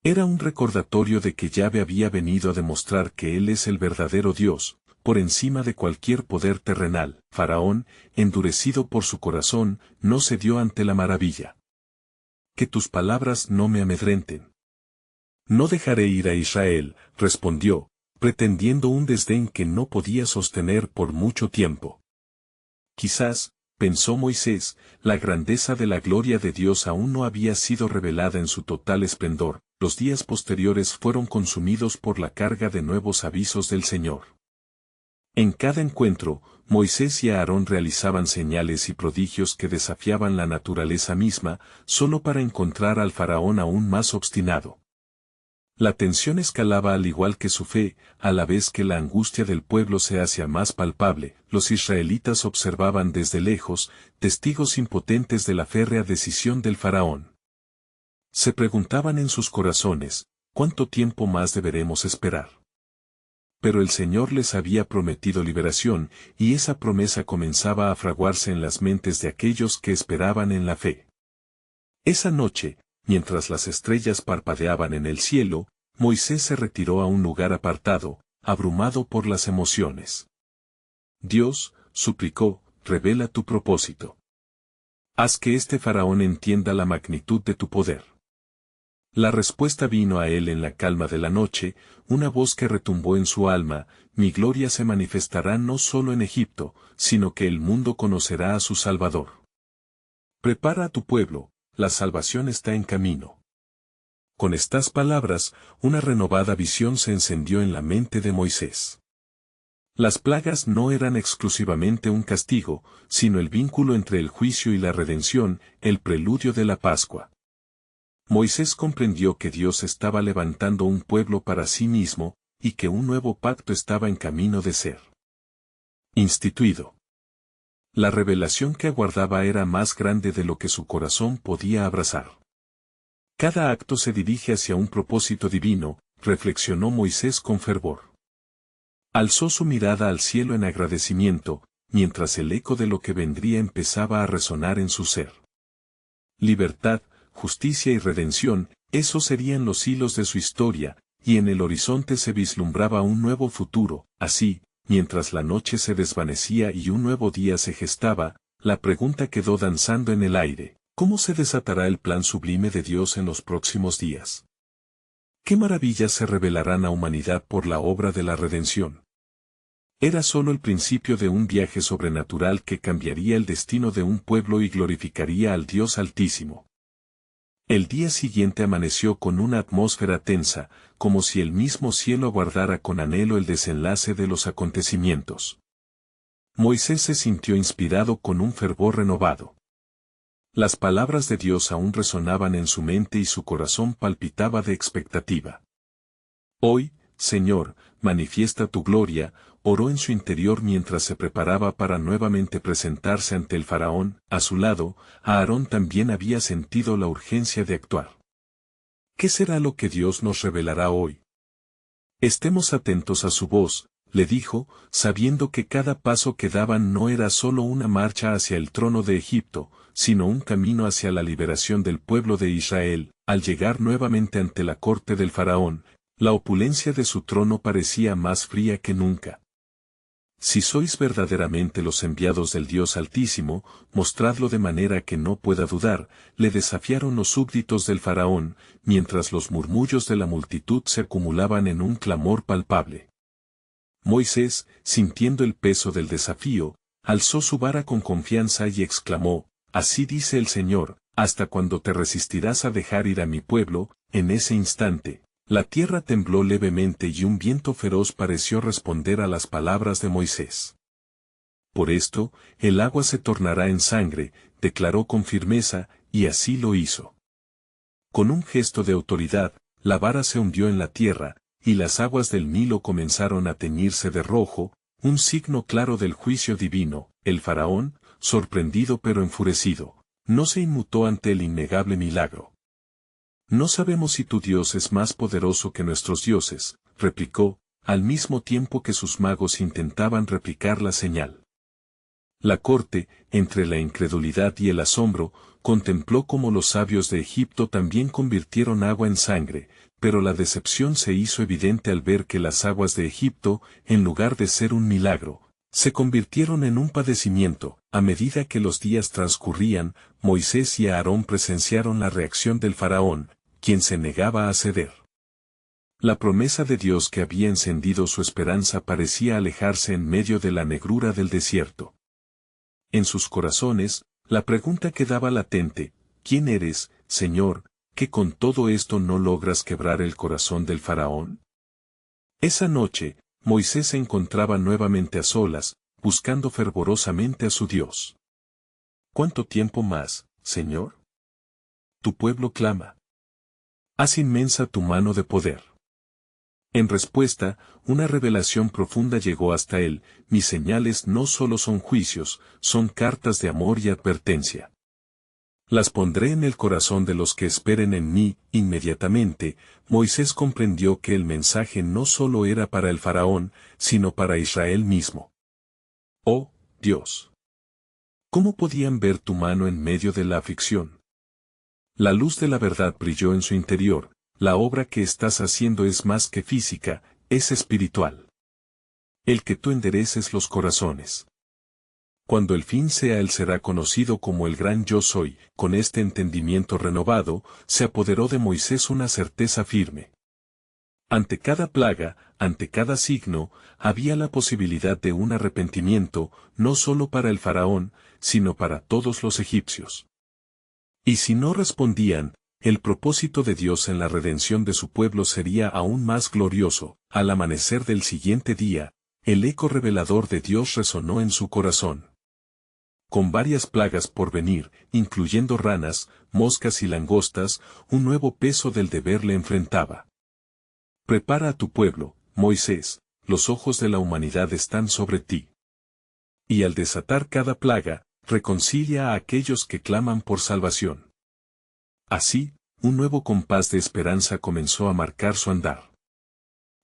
Era un recordatorio de que Yahvé había venido a demostrar que Él es el verdadero Dios, por encima de cualquier poder terrenal. Faraón, endurecido por su corazón, no cedió ante la maravilla. Que tus palabras no me amedrenten. No dejaré ir a Israel, respondió, pretendiendo un desdén que no podía sostener por mucho tiempo. Quizás, pensó Moisés, la grandeza de la gloria de Dios aún no había sido revelada en su total esplendor. Los días posteriores fueron consumidos por la carga de nuevos avisos del Señor. En cada encuentro, Moisés y Aarón realizaban señales y prodigios que desafiaban la naturaleza misma, solo para encontrar al faraón aún más obstinado. La tensión escalaba al igual que su fe, a la vez que la angustia del pueblo se hacía más palpable. Los israelitas observaban desde lejos, testigos impotentes de la férrea decisión del faraón. Se preguntaban en sus corazones: ¿cuánto tiempo más deberemos esperar? Pero el Señor les había prometido liberación, y esa promesa comenzaba a fraguarse en las mentes de aquellos que esperaban en la fe. Esa noche, mientras las estrellas parpadeaban en el cielo, Moisés se retiró a un lugar apartado, abrumado por las emociones. Dios, suplicó, revela tu propósito. Haz que este faraón entienda la magnitud de tu poder. La respuesta vino a él en la calma de la noche, una voz que retumbó en su alma: mi gloria se manifestará no solo en Egipto, sino que el mundo conocerá a su Salvador. Prepara a tu pueblo, la salvación está en camino. Con estas palabras, una renovada visión se encendió en la mente de Moisés. Las plagas no eran exclusivamente un castigo, sino el vínculo entre el juicio y la redención, el preludio de la Pascua. Moisés comprendió que Dios estaba levantando un pueblo para sí mismo, y que un nuevo pacto estaba en camino de ser instituido. La revelación que aguardaba era más grande de lo que su corazón podía abrazar. Cada acto se dirige hacia un propósito divino, reflexionó Moisés con fervor. Alzó su mirada al cielo en agradecimiento, mientras el eco de lo que vendría empezaba a resonar en su ser. Libertad, justicia y redención, esos serían los hilos de su historia, y en el horizonte se vislumbraba un nuevo futuro. Así, mientras la noche se desvanecía y un nuevo día se gestaba, la pregunta quedó danzando en el aire: ¿cómo se desatará el plan sublime de Dios en los próximos días? ¿Qué maravillas se revelarán a humanidad por la obra de la redención? Era solo el principio de un viaje sobrenatural que cambiaría el destino de un pueblo y glorificaría al Dios Altísimo. El día siguiente amaneció con una atmósfera tensa, como si el mismo cielo aguardara con anhelo el desenlace de los acontecimientos. Moisés se sintió inspirado con un fervor renovado. Las palabras de Dios aún resonaban en su mente y su corazón palpitaba de expectativa. Hoy, Señor, manifiesta tu gloria, oró en su interior mientras se preparaba para nuevamente presentarse ante el faraón. A su lado, Aarón también había sentido la urgencia de actuar. ¿Qué será lo que Dios nos revelará hoy? Estemos atentos a su voz, le dijo, sabiendo que cada paso que daban no era solo una marcha hacia el trono de Egipto, sino un camino hacia la liberación del pueblo de Israel. Al llegar nuevamente ante la corte del faraón, la opulencia de su trono parecía más fría que nunca. Si sois verdaderamente los enviados del Dios Altísimo, mostradlo de manera que no pueda dudar, le desafiaron los súbditos del faraón, mientras los murmullos de la multitud se acumulaban en un clamor palpable. Moisés, sintiendo el peso del desafío, alzó su vara con confianza y exclamó: así dice el Señor, ¿hasta cuándo te resistirás a dejar ir a mi pueblo? En ese instante, la tierra tembló levemente y un viento feroz pareció responder a las palabras de Moisés. Por esto, el agua se tornará en sangre, declaró con firmeza, y así lo hizo. Con un gesto de autoridad, la vara se hundió en la tierra, y las aguas del Nilo comenzaron a teñirse de rojo, un signo claro del juicio divino. El faraón, sorprendido pero enfurecido, no se inmutó ante el innegable milagro. No sabemos si tu Dios es más poderoso que nuestros dioses, replicó, al mismo tiempo que sus magos intentaban replicar la señal. La corte, entre la incredulidad y el asombro, contempló cómo los sabios de Egipto también convirtieron agua en sangre, pero la decepción se hizo evidente al ver que las aguas de Egipto, en lugar de ser un milagro, se convirtieron en un padecimiento. A medida que los días transcurrían, Moisés y Aarón presenciaron la reacción del faraón, quien se negaba a ceder. La promesa de Dios que había encendido su esperanza parecía alejarse en medio de la negrura del desierto. En sus corazones, la pregunta quedaba latente: ¿quién eres, Señor, que con todo esto no logras quebrar el corazón del faraón? Esa noche, Moisés se encontraba nuevamente a solas, buscando fervorosamente a su Dios. ¿Cuánto tiempo más, Señor? Tu pueblo clama. Haz inmensa tu mano de poder. En respuesta, una revelación profunda llegó hasta él: mis señales no solo son juicios, son cartas de amor y advertencia. Las pondré en el corazón de los que esperen en mí. Inmediatamente, Moisés comprendió que el mensaje no solo era para el faraón, sino para Israel mismo. Oh, Dios. ¿Cómo podían ver tu mano en medio de la aflicción? La luz de la verdad brilló en su interior: la obra que estás haciendo es más que física, es espiritual. El que tú endereces los corazones. Cuando el fin sea, él será conocido como el gran yo soy. Con este entendimiento renovado, se apoderó de Moisés una certeza firme. Ante cada plaga, ante cada signo, había la posibilidad de un arrepentimiento, no solo para el faraón, sino para todos los egipcios. Y si no respondían, el propósito de Dios en la redención de su pueblo sería aún más glorioso. Al amanecer del siguiente día, el eco revelador de Dios resonó en su corazón. Con varias plagas por venir, incluyendo ranas, moscas y langostas, un nuevo peso del deber le enfrentaba. Prepara a tu pueblo, Moisés, los ojos de la humanidad están sobre ti. Y al desatar cada plaga, reconcilia a aquellos que claman por salvación. Así, un nuevo compás de esperanza comenzó a marcar su andar.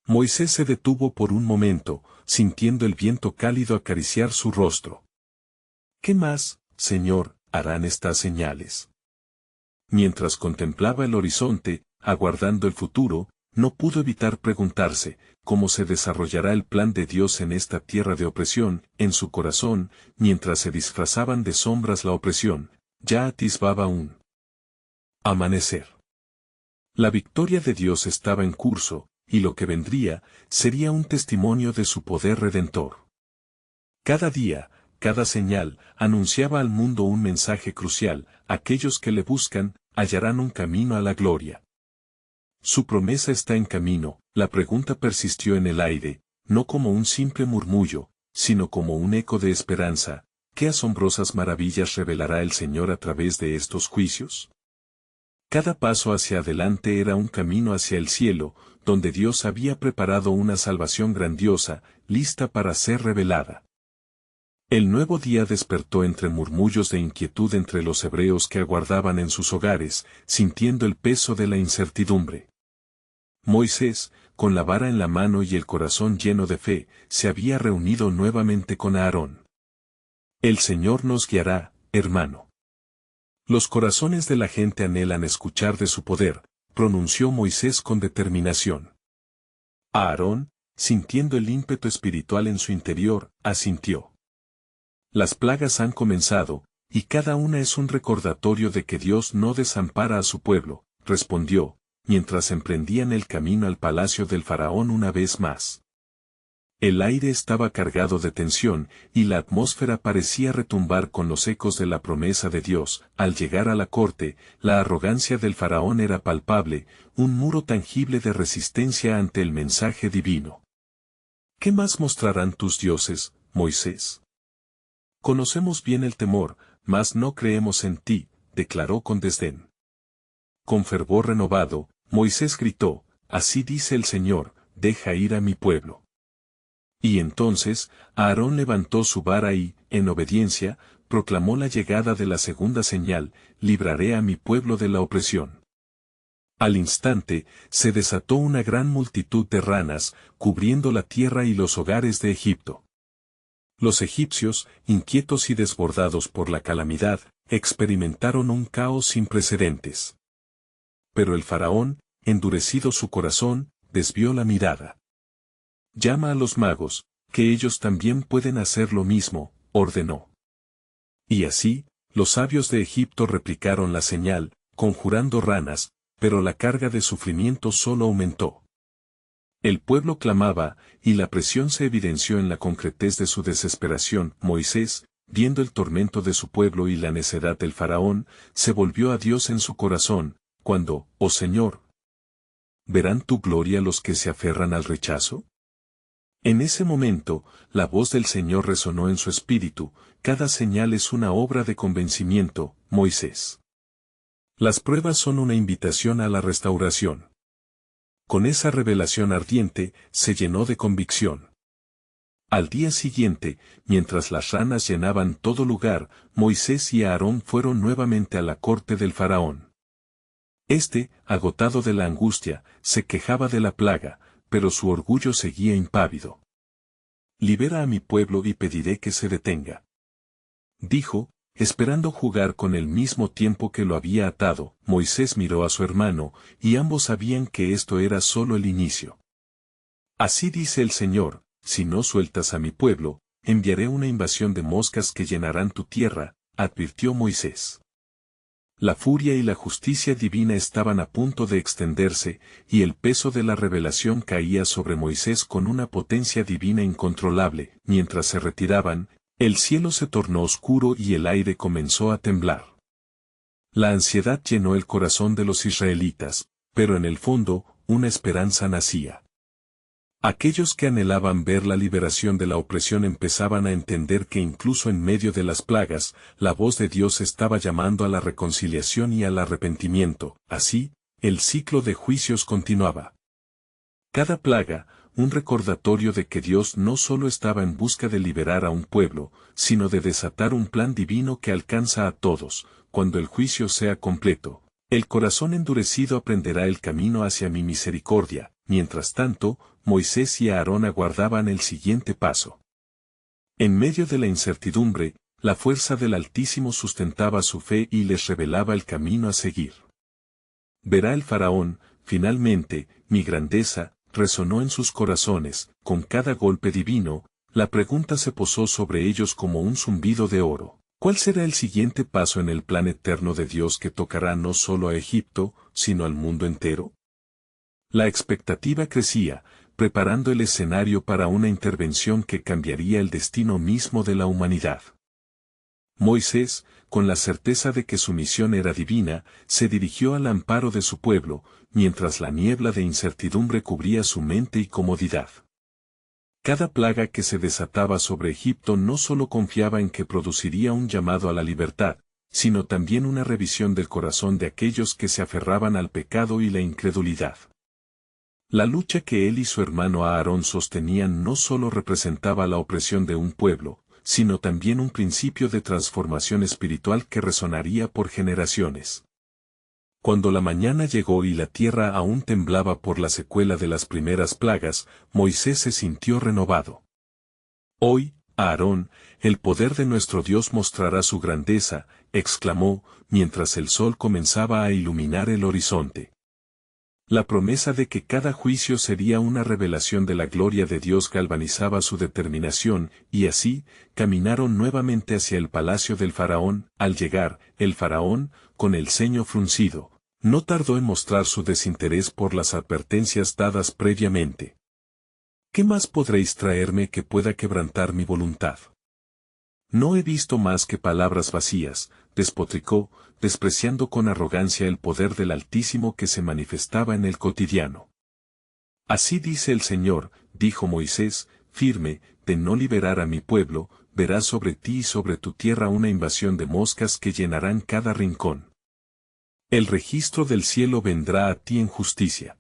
Moisés se detuvo por un momento, sintiendo el viento cálido acariciar su rostro. ¿Qué más, Señor, harán estas señales? Mientras contemplaba el horizonte, aguardando el futuro, no pudo evitar preguntarse, ¿cómo se desarrollará el plan de Dios en esta tierra de opresión? En su corazón, mientras se disfrazaban de sombras la opresión, ya atisbaba un amanecer. La victoria de Dios estaba en curso, y lo que vendría, sería un testimonio de su poder redentor. Cada día, cada señal, anunciaba al mundo un mensaje crucial: aquellos que le buscan, hallarán un camino a la gloria. Su promesa está en camino. La pregunta persistió en el aire, no como un simple murmullo, sino como un eco de esperanza. ¿Qué asombrosas maravillas revelará el Señor a través de estos juicios? Cada paso hacia adelante era un camino hacia el cielo, donde Dios había preparado una salvación grandiosa, lista para ser revelada. El nuevo día despertó entre murmullos de inquietud entre los hebreos que aguardaban en sus hogares, sintiendo el peso de la incertidumbre. Moisés, con la vara en la mano y el corazón lleno de fe, se había reunido nuevamente con Aarón. El Señor nos guiará, hermano. Los corazones de la gente anhelan escuchar de su poder, pronunció Moisés con determinación. Aarón, sintiendo el ímpetu espiritual en su interior, asintió. Las plagas han comenzado, y cada una es un recordatorio de que Dios no desampara a su pueblo, respondió, mientras emprendían el camino al palacio del faraón una vez más. El aire estaba cargado de tensión, y la atmósfera parecía retumbar con los ecos de la promesa de Dios. Al llegar a la corte, la arrogancia del faraón era palpable, un muro tangible de resistencia ante el mensaje divino. ¿Qué más mostrarán tus dioses, Moisés? Conocemos bien el temor, mas no creemos en ti, declaró con desdén. Con fervor renovado, Moisés gritó, así dice el Señor, deja ir a mi pueblo. Y entonces, Aarón levantó su vara y, en obediencia, proclamó la llegada de la segunda señal: libraré a mi pueblo de la opresión. Al instante, se desató una gran multitud de ranas, cubriendo la tierra y los hogares de Egipto. Los egipcios, inquietos y desbordados por la calamidad, experimentaron un caos sin precedentes. Pero el faraón, endurecido su corazón, desvió la mirada. Llama a los magos, que ellos también pueden hacer lo mismo, ordenó. Y así, los sabios de Egipto replicaron la señal, conjurando ranas, pero la carga de sufrimiento solo aumentó. El pueblo clamaba, y la presión se evidenció en la concretez de su desesperación. Moisés, viendo el tormento de su pueblo y la necedad del faraón, se volvió a Dios en su corazón, cuando, oh Señor, ¿verán tu gloria los que se aferran al rechazo? En ese momento, la voz del Señor resonó en su espíritu: cada señal es una obra de convencimiento, Moisés. Las pruebas son una invitación a la restauración. Con esa revelación ardiente, se llenó de convicción. Al día siguiente, mientras las ranas llenaban todo lugar, Moisés y Aarón fueron nuevamente a la corte del faraón. Este, agotado de la angustia, se quejaba de la plaga, pero su orgullo seguía impávido. Libera a mi pueblo y pediré que se detenga, dijo, esperando jugar con el mismo tiempo que lo había atado. Moisés miró a su hermano, y ambos sabían que esto era solo el inicio. Así dice el Señor, si no sueltas a mi pueblo, enviaré una invasión de moscas que llenarán tu tierra, advirtió Moisés. La furia y la justicia divina estaban a punto de extenderse, y el peso de la revelación caía sobre Moisés con una potencia divina incontrolable. Mientras se retiraban, el cielo se tornó oscuro y el aire comenzó a temblar. La ansiedad llenó el corazón de los israelitas, pero en el fondo, una esperanza nacía. Aquellos que anhelaban ver la liberación de la opresión empezaban a entender que incluso en medio de las plagas, la voz de Dios estaba llamando a la reconciliación y al arrepentimiento. Así, el ciclo de juicios continuaba. Cada plaga, un recordatorio de que Dios no solo estaba en busca de liberar a un pueblo, sino de desatar un plan divino que alcanza a todos. Cuando el juicio sea completo, el corazón endurecido aprenderá el camino hacia mi misericordia. Mientras tanto, Moisés y Aarón aguardaban el siguiente paso. En medio de la incertidumbre, la fuerza del Altísimo sustentaba su fe y les revelaba el camino a seguir. Verá el faraón, finalmente, mi grandeza, resonó en sus corazones. Con cada golpe divino, la pregunta se posó sobre ellos como un zumbido de oro. ¿Cuál será el siguiente paso en el plan eterno de Dios que tocará no solo a Egipto, sino al mundo entero? La expectativa crecía, preparando el escenario para una intervención que cambiaría el destino mismo de la humanidad. Moisés, con la certeza de que su misión era divina, se dirigió al amparo de su pueblo, mientras la niebla de incertidumbre cubría su mente y comodidad. Cada plaga que se desataba sobre Egipto no solo confiaba en que produciría un llamado a la libertad, sino también una revisión del corazón de aquellos que se aferraban al pecado y la incredulidad. La lucha que él y su hermano Aarón sostenían no solo representaba la opresión de un pueblo, sino también un principio de transformación espiritual que resonaría por generaciones. Cuando la mañana llegó y la tierra aún temblaba por la secuela de las primeras plagas, Moisés se sintió renovado. Hoy, Aarón, el poder de nuestro Dios mostrará su grandeza, exclamó, mientras el sol comenzaba a iluminar el horizonte. La promesa de que cada juicio sería una revelación de la gloria de Dios galvanizaba su determinación, y así, caminaron nuevamente hacia el palacio del faraón. Al llegar, el faraón, con el ceño fruncido, no tardó en mostrar su desinterés por las advertencias dadas previamente. ¿Qué más podréis traerme que pueda quebrantar mi voluntad? No he visto más que palabras vacías, despotricó, despreciando con arrogancia el poder del Altísimo que se manifestaba en el cotidiano. Así dice el Señor, dijo Moisés, firme, de no liberar a mi pueblo, verás sobre ti y sobre tu tierra una invasión de moscas que llenarán cada rincón. El registro del cielo vendrá a ti en justicia.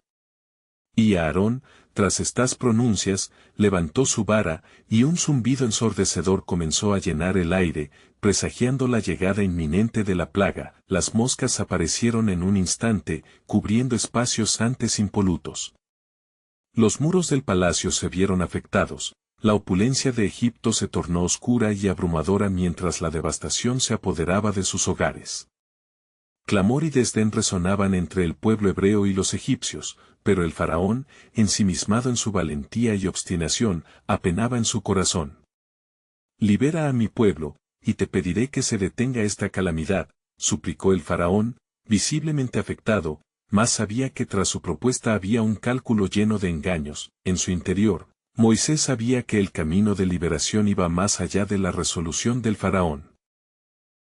Y Aarón, tras estas pronuncias, levantó su vara, y un zumbido ensordecedor comenzó a llenar el aire, presagiando la llegada inminente de la plaga. Las moscas aparecieron en un instante, cubriendo espacios antes impolutos. Los muros del palacio se vieron afectados, la opulencia de Egipto se tornó oscura y abrumadora mientras la devastación se apoderaba de sus hogares. Clamor y desdén resonaban entre el pueblo hebreo y los egipcios, pero el faraón, ensimismado en su valentía y obstinación, apenaba en su corazón. Libera a mi pueblo, y te pediré que se detenga esta calamidad, suplicó el faraón, visiblemente afectado, mas sabía que tras su propuesta había un cálculo lleno de engaños. En su interior, Moisés sabía que el camino de liberación iba más allá de la resolución del faraón.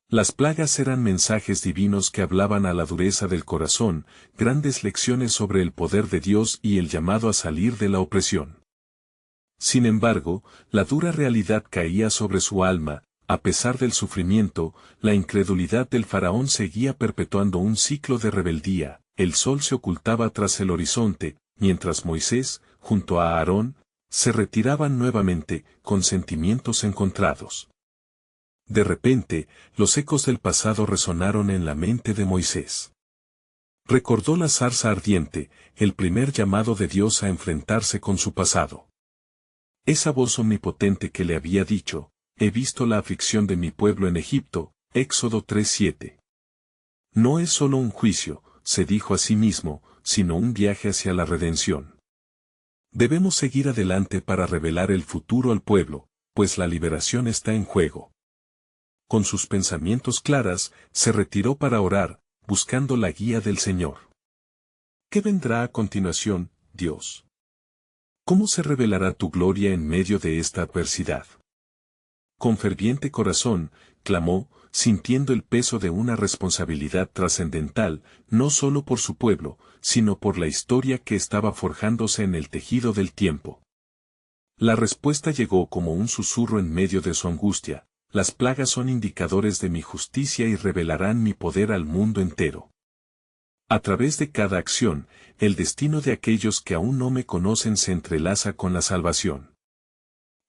Las plagas eran mensajes divinos que hablaban a la dureza del corazón, grandes lecciones sobre el poder de Dios y el llamado a salir de la opresión. Sin embargo, la dura realidad caía sobre su alma. A pesar del sufrimiento, la incredulidad del faraón seguía perpetuando un ciclo de rebeldía. El sol se ocultaba tras el horizonte, mientras Moisés, junto a Aarón, se retiraban nuevamente, con sentimientos encontrados. De repente, los ecos del pasado resonaron en la mente de Moisés. Recordó la zarza ardiente, el primer llamado de Dios a enfrentarse con su pasado. Esa voz omnipotente que le había dicho, he visto la aflicción de mi pueblo en Egipto, Éxodo 3:7. No es solo un juicio, se dijo a sí mismo, sino un viaje hacia la redención. Debemos seguir adelante para revelar el futuro al pueblo, pues la liberación está en juego. Con sus pensamientos claras, se retiró para orar, buscando la guía del Señor. ¿Qué vendrá a continuación, Dios? ¿Cómo se revelará tu gloria en medio de esta adversidad? Con ferviente corazón, clamó, sintiendo el peso de una responsabilidad trascendental, no solo por su pueblo, sino por la historia que estaba forjándose en el tejido del tiempo. La respuesta llegó como un susurro en medio de su angustia: las plagas son indicadores de mi justicia y revelarán mi poder al mundo entero. A través de cada acción, el destino de aquellos que aún no me conocen se entrelaza con la salvación.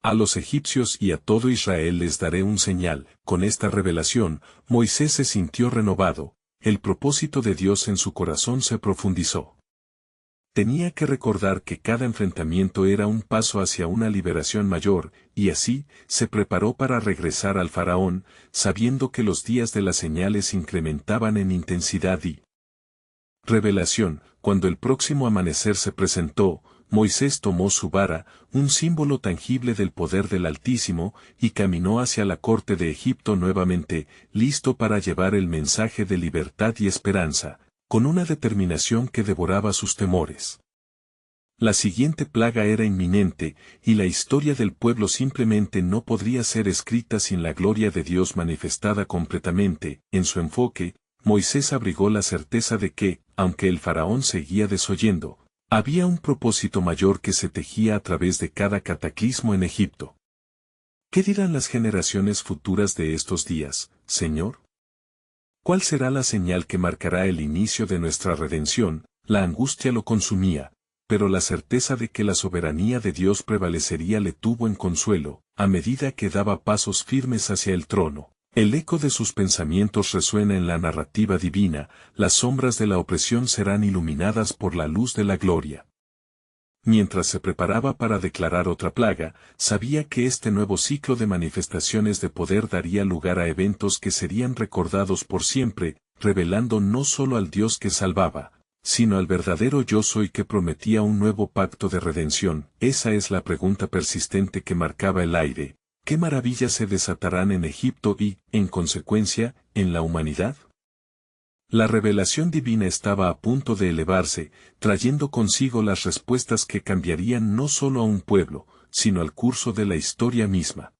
A los egipcios y a todo Israel les daré un señal. Con esta revelación, Moisés se sintió renovado, el propósito de Dios en su corazón se profundizó. Tenía que recordar que cada enfrentamiento era un paso hacia una liberación mayor, y así, se preparó para regresar al faraón, sabiendo que los días de las señales incrementaban en intensidad y revelación. Cuando el próximo amanecer se presentó, Moisés tomó su vara, un símbolo tangible del poder del Altísimo, y caminó hacia la corte de Egipto nuevamente, listo para llevar el mensaje de libertad y esperanza, con una determinación que devoraba sus temores. La siguiente plaga era inminente, y la historia del pueblo simplemente no podría ser escrita sin la gloria de Dios manifestada completamente. En su enfoque, Moisés abrigó la certeza de que, aunque el faraón seguía desoyendo, había un propósito mayor que se tejía a través de cada cataclismo en Egipto. ¿Qué dirán las generaciones futuras de estos días, Señor? ¿Cuál será la señal que marcará el inicio de nuestra redención? La angustia lo consumía, pero la certeza de que la soberanía de Dios prevalecería le tuvo en consuelo, a medida que daba pasos firmes hacia el trono. El eco de sus pensamientos resuena en la narrativa divina: las sombras de la opresión serán iluminadas por la luz de la gloria. Mientras se preparaba para declarar otra plaga, sabía que este nuevo ciclo de manifestaciones de poder daría lugar a eventos que serían recordados por siempre, revelando no solo al Dios que salvaba, sino al verdadero yo soy que prometía un nuevo pacto de redención. Esa es la pregunta persistente que marcaba el aire: ¿qué maravillas se desatarán en Egipto y, en consecuencia, en la humanidad? La revelación divina estaba a punto de elevarse, trayendo consigo las respuestas que cambiarían no solo a un pueblo, sino al curso de la historia misma.